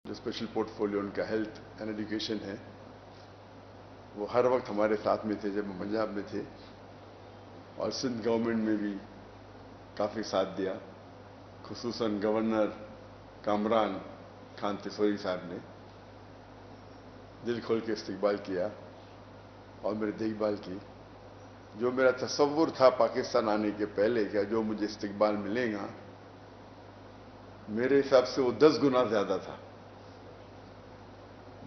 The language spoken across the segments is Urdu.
جو اسپیشل پورٹ فولیو ان کا ہیلتھ اینڈ ایجوکیشن ہے، وہ ہر وقت ہمارے ساتھ میں تھے جب ہم پنجاب میں تھے، اور سندھ گورنمنٹ میں بھی کافی ساتھ دیا، خصوصاً گورنر کامران خان تسوری صاحب نے دل کھول کے استقبال کیا اور میری دیکھ بھال کی۔ جو میرا تصور تھا پاکستان آنے کے پہلے کہ جو مجھے استقبال ملے گا، میرے حساب سے وہ 10 گنا زیادہ تھا۔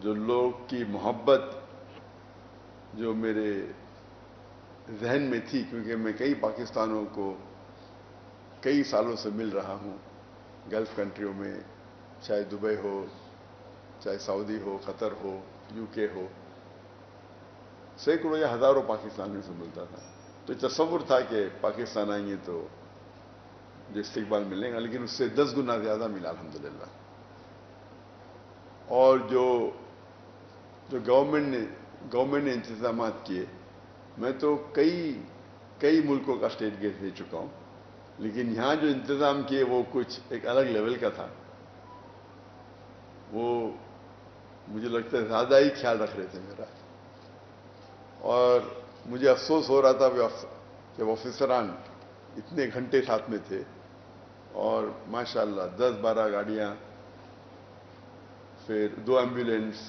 جو لوگ کی محبت جو میرے ذہن میں تھی، کیونکہ میں کئی پاکستانوں کو کئی سالوں سے مل رہا ہوں گلف کنٹریوں میں، چاہے دبئی ہو، چاہے سعودی ہو، قطر ہو، یو کے ہو، سینکڑوں یا ہزاروں پاکستانیوں سے ملتا تھا۔ تو تصور تھا کہ پاکستان آئیں گے تو جو استقبال ملے گا، لیکن اس سے 10 گنا زیادہ ملا الحمدللہ۔ اور جو گورنمنٹ نے انتظامات کیے، میں تو کئی ملکوں کا اسٹیٹ گیسٹ دے چکا ہوں، لیکن یہاں جو انتظام کیے وہ کچھ ایک الگ لیول کا تھا۔ وہ مجھے لگتا ہے زیادہ ہی خیال رکھ رہے تھے میرا، اور مجھے افسوس ہو رہا تھا جب آفیسران اتنے گھنٹے ساتھ میں تھے، اور ماشاءاللہ 10-12 گاڑیاں، پھر 2 ایمبولینس،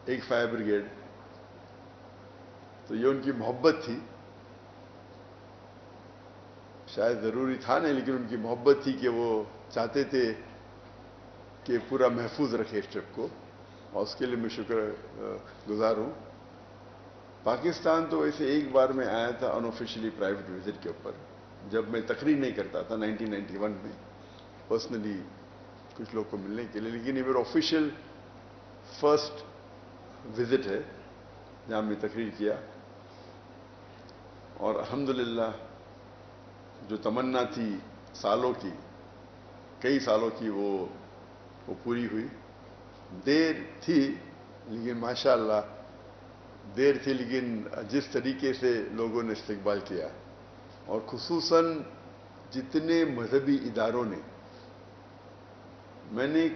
1 فائر بریگیڈ، تو یہ ان کی محبت تھی۔ شاید ضروری تھا نہیں، لیکن ان کی محبت تھی کہ وہ چاہتے تھے کہ پورا محفوظ رکھے اس ٹرپ کو، اور اس کے لیے میں شکر گزار ہوں۔ پاکستان تو ویسے ایک بار میں آیا تھا انآفیشلی پرائیویٹ وزٹ کے اوپر، جب میں تقریر نہیں کرتا تھا 1991 میں، پرسنلی کچھ لوگ کو ملنے کے لیے، لیکن یہ میرا آفیشیل فرسٹ وزٹ ہے جہاں میں تقریر کیا، اور الحمدللہ جو تمنا تھی کئی سالوں کی، وہ پوری ہوئی۔ دیر تھی لیکن ماشاءاللہ دیر تھی، لیکن جس طریقے سے لوگوں نے استقبال کیا، اور خصوصاً جتنے مذہبی اداروں نے، میں نے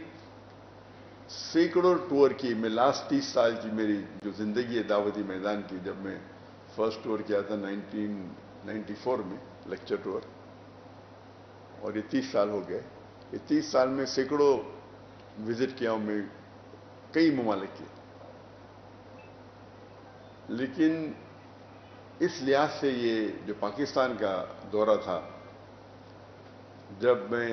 سینکڑوں ٹور کی، میں لاسٹ 30 سال کی میری جو زندگی ہے دعوتی میدان کی، جب میں فرسٹ ٹور کیا تھا 1994 میں لیکچر ٹور، اور یہ 30 سال ہو گئے۔ یہ 30 سال میں سینکڑوں وزٹ کیا ہوں میں، کئی ممالک کے، لیکن اس لحاظ سے یہ جو پاکستان کا دورہ تھا، جب میں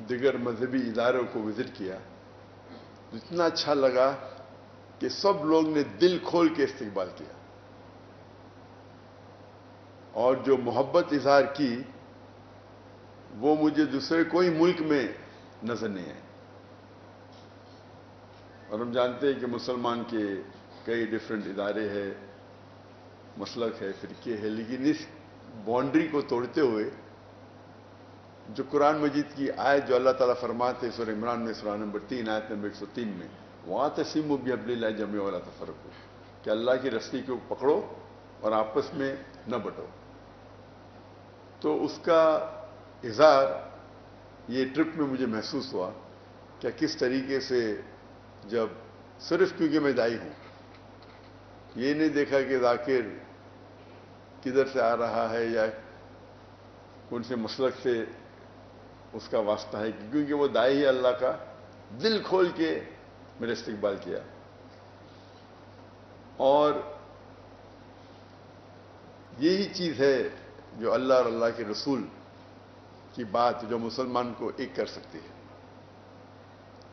دیگر مذہبی اداروں کو وزٹ کیا، اتنا اچھا لگا کہ سب لوگ نے دل کھول کے استقبال کیا، اور جو محبت اظہار کی وہ مجھے دوسرے کوئی ملک میں نظر نہیں آئی۔ اور ہم جانتے ہیں کہ مسلمان کے کئی ڈیفرنٹ ادارے ہیں، مسلک ہے، فرقے ہے، لیکن اس باؤنڈری کو توڑتے ہوئے جو قرآن مجید کی آیت جو اللہ تعالیٰ فرماتے سورہ عمران میں، سورہ نمبر 3 آیت نمبر 103 میں، وَاعْتَصِمُوا بِحَبْلِ اللَّهِ جَمِيعًا وَلَا تَفَرَّقُوا، کہ اللہ کی رسی کو پکڑو اور آپس میں نہ بٹو۔ تو اس کا اظہار یہ ٹرپ میں مجھے محسوس ہوا کہ کس طریقے سے، جب صرف کیونکہ میں دائی ہوں، یہ نہیں دیکھا کہ ذاکر کدھر سے آ رہا ہے یا کون سے مسلک سے اس کا واسطہ ہے، کیونکہ وہ دائی ہے اللہ کا، دل کھول کے میرے استقبال کیا۔ اور یہی چیز ہے جو اللہ اور اللہ کے رسول کی بات جو مسلمان کو ایک کر سکتی ہے۔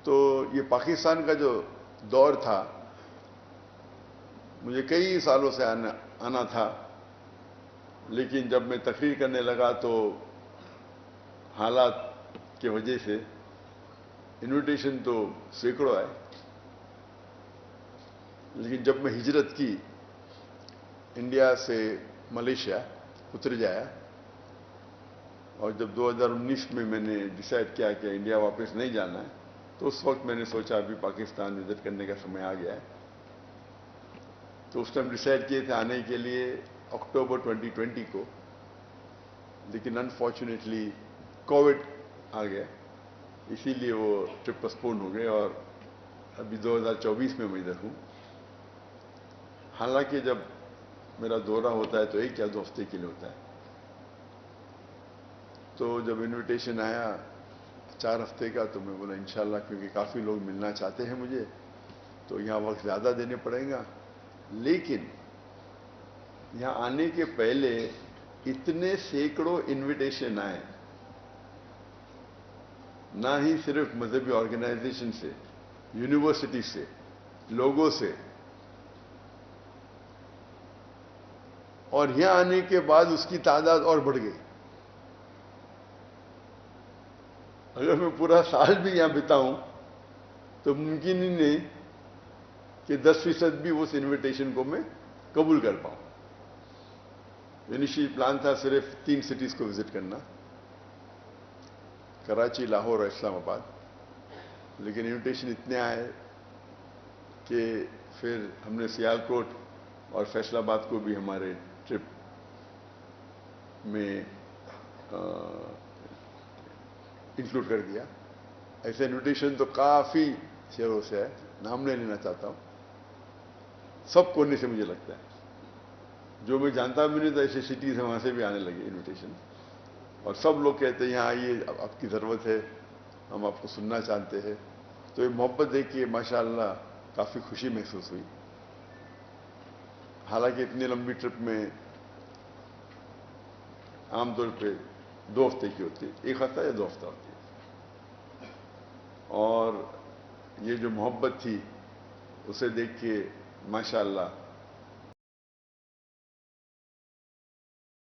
تو یہ پاکستان کا جو دور تھا، مجھے کئی سالوں سے آنا تھا، لیکن جب میں تقریر کرنے لگا تو حالات کی وجہ سے انویٹیشن تو سینکڑوں آئے، لیکن جب میں ہجرت کی انڈیا سے ملیشیا اتر جایا، اور جب 2019 میں نے ڈیسائیڈ کیا کہ انڈیا واپس نہیں جانا ہے، تو اس وقت میں نے سوچا ابھی پاکستان وزٹ کرنے کا سمے آ گیا ہے۔ تو اس ٹائم ڈیسائیڈ کیے تھے آنے کے لیے اکتوبر 2020 کو، لیکن انفارچونیٹلی کووڈ آ گیا، اسی لیے وہ ٹرپ پسپون ہو گئے اور ابھی 2024 میں ادھر ہوں. حالانکہ جب میرا دورہ ہوتا ہے تو 1 یا 2 ہفتے کے لیے ہوتا ہے. تو جب انویٹیشن آیا 4 ہفتے کا تو میں بولا انشاءاللہ، کیونکہ کافی لوگ ملنا چاہتے ہیں مجھے تو یہاں وقت زیادہ دینے پڑیں گا. لیکن یہاں آنے کے پہلے اتنے سینکڑوں انویٹیشن آئے، نہ ہی صرف مذہبی آرگنائزیشن سے، یونیورسٹی سے، لوگوں سے، اور یہاں آنے کے بعد اس کی تعداد اور بڑھ گئی. اگر میں پورا سال بھی یہاں بتاؤں تو ممکن ہی نہیں کہ 10% بھی اس انویٹیشن کو میں قبول کر پاؤں. انیشیل پلان تھا صرف 3 سٹیز کو وزٹ کرنا، کراچی، لاہور اور اسلام آباد. لیکن انویٹیشن اتنے آئے کہ پھر ہم نے سیالکوٹ اور فیصل آباد کو بھی ہمارے ٹرپ میں انکلوڈ کر دیا. ایسے انویٹیشن تو کافی شہروں سے ہے، نام نہیں لینا چاہتا ہوں، سب کونے سے مجھے لگتا ہے. جو میں جانتا بھی نہیں تھا ایسے سٹیز ہیں وہاں سے بھی آنے لگے انویٹیشن، اور سب لوگ کہتے ہیں یہاں آئیے، آپ کی ضرورت ہے، ہم آپ کو سننا چاہتے ہیں. تو یہ محبت دیکھ کے ماشاءاللہ کافی خوشی محسوس ہوئی. حالانکہ اتنی لمبی ٹرپ میں عام طور پہ 2 ہفتے کی ہوتی ہے، 1 ہفتہ یا 2 ہفتہ ہوتی ہے. اور یہ جو محبت تھی اسے دیکھ کے ماشاءاللہ